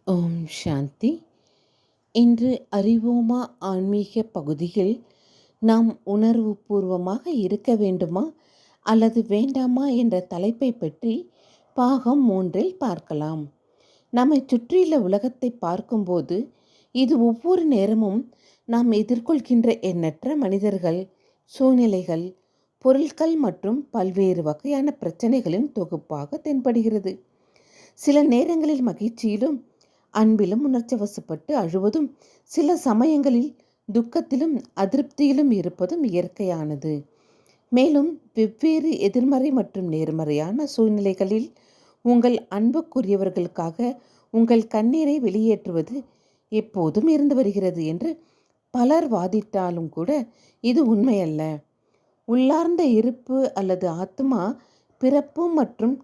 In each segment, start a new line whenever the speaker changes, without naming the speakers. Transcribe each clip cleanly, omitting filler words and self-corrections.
ஓம் சாந்தி. இன்று அறிவோமா ஆன்மீக பகுதியில் நாம் உணர்வு பூர்வமாக இருக்க வேண்டுமா அல்லது வேண்டாமா என்ற தலைப்பை பற்றி பாகம் 3இல் பார்க்கலாம். நம்மை சுற்றியுள்ள உலகத்தை பார்க்கும்போது இது ஒவ்வொரு நேரமும் நாம் எதிர்கொள்கின்ற எண்ணற்ற மனிதர்கள், சூழ்நிலைகள், பொருட்கள் மற்றும் பல்வேறு வகையான பிரச்சனைகளின் தொகுப்பாக தென்படுகிறது. சில நேரங்களில் மகிழ்ச்சியிலும் அன்பிலும் உணர்ச்சி வசப்பட்டு அழுவதும், சில சமயங்களில் துக்கத்திலும் அதிருப்தியிலும் இருப்பதும் இயற்கையானது. மேலும் வெவ்வேறு எதிர்மறை மற்றும் நேர்மறையான சூழ்நிலைகளில் உங்கள் அன்புக்குரியவர்களுக்காக உங்கள் கண்ணீரை வெளியேற்றுவது எப்போதும் இருந்து வருகிறது என்று பலர் வாதிட்டாலும் கூட இது உண்மையல்ல. உள்ளார்ந்த இருப்பு அல்லது ஆத்மா பிறப்பு மற்றும்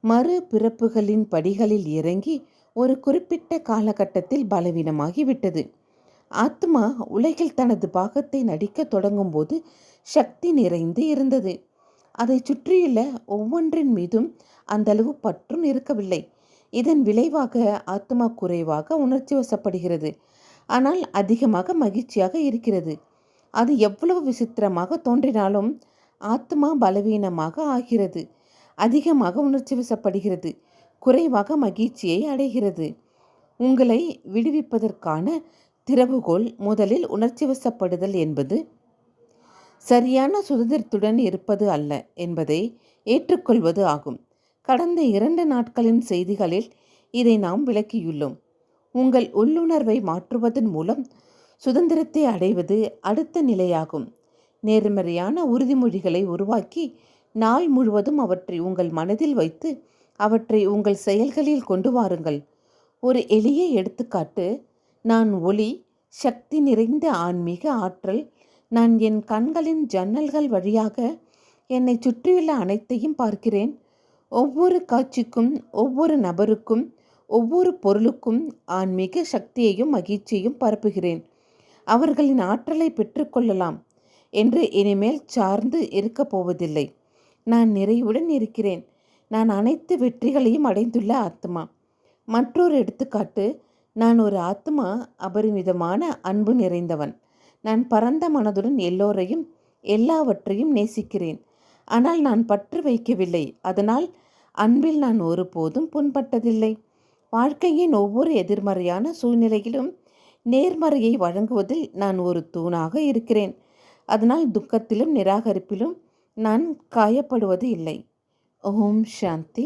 மறு பிறப்புகளின் படிகளில் இறங்கி ஒரு குறிப்பிட்ட காலகட்டத்தில் பலவீனமாகிவிட்டது. ஆத்மா உலகில் தனது பாகத்தை நடிக்க தொடங்கும் போது சக்தி நிறைந்து இருந்தது. அதை சுற்றியுள்ள ஒவ்வொன்றின் மீதும் அந்தளவு பற்றும் இருக்கவில்லை. இதன் விளைவாக ஆத்மா குறைவாக உணர்ச்சி வசப்படுகிறது, ஆனால் அதிகமாக மகிழ்ச்சியாக இருக்கிறது. அது எவ்வளவு விசித்திரமாக தோன்றினாலும் ஆத்மா பலவீனமாக ஆகிறது, அதிகமாக உணர்ச்சி வசப்படுகிறது, குறைவாக மகிழ்ச்சியை அடைகிறது. உங்களை விடுவிப்பதற்கான திறவுகோல் முதலில் உணர்ச்சி வசப்படுதல் என்பது சரியான சுதந்திரத்துடன் இருப்பது அல்ல என்பதை ஏற்றுக்கொள்வது ஆகும். கடந்த 2 நாட்களின் செய்திகளில் இதை நாம் விளக்கியுள்ளோம். உங்கள் உள்ளுணர்வை மாற்றுவதன் மூலம் சுதந்திரத்தை அடைவது அடுத்த நிலையாகும். நேர்மறையான உறுதிமொழிகளை உருவாக்கி நாள் முழுவதும் அவற்றை உங்கள் மனதில் வைத்து அவற்றை உங்கள் செயல்களில் கொண்டு வாருங்கள். ஒரு எளிய எடுத்துக்காட்டு: நான் ஒளி, சக்தி நிறைந்த ஆன்மீக ஆற்றல். நான் என் கண்களின் ஜன்னல்கள் வழியாக என்னை சுற்றியுள்ள அனைத்தையும் பார்க்கிறேன். ஒவ்வொரு காட்சிக்கும், ஒவ்வொரு நபருக்கும், ஒவ்வொரு பொருளுக்கும் ஆன்மீக சக்தியையும் மகிழ்ச்சியையும் பரப்புகிறேன். அவர்களின் ஆற்றலை பெற்றுக்கொள்ளலாம் என்று இனிமேல் சார்ந்து இருக்கப் போவதில்லை. நான் நிறைவுடன் இருக்கிறேன். நான் அனைத்து வெற்றிகளையும் அடைந்துள்ள ஆத்மா. மற்றொரு எடுத்துக்காட்டு: நான் ஒரு ஆத்மா, அபரிமிதமான அன்பு நிறைந்தவன். நான் பரந்த மனதுடன் எல்லோரையும் எல்லாவற்றையும் நேசிக்கிறேன். ஆனால் நான் பற்று வைக்கவில்லை. அதனால் அன்பில் நான் ஒருபோதும் புண்பட்டதில்லை. வாழ்க்கையின் ஒவ்வொரு எதிர்மறையான சூழ்நிலையிலும் நேர்மறையை வழங்குவதில் நான் ஒரு தூணாக இருக்கிறேன். அதனால் துக்கத்திலும் நிராகரிப்பிலும் நான் காயப்படுவது இல்லை. ஓம் சாந்தி.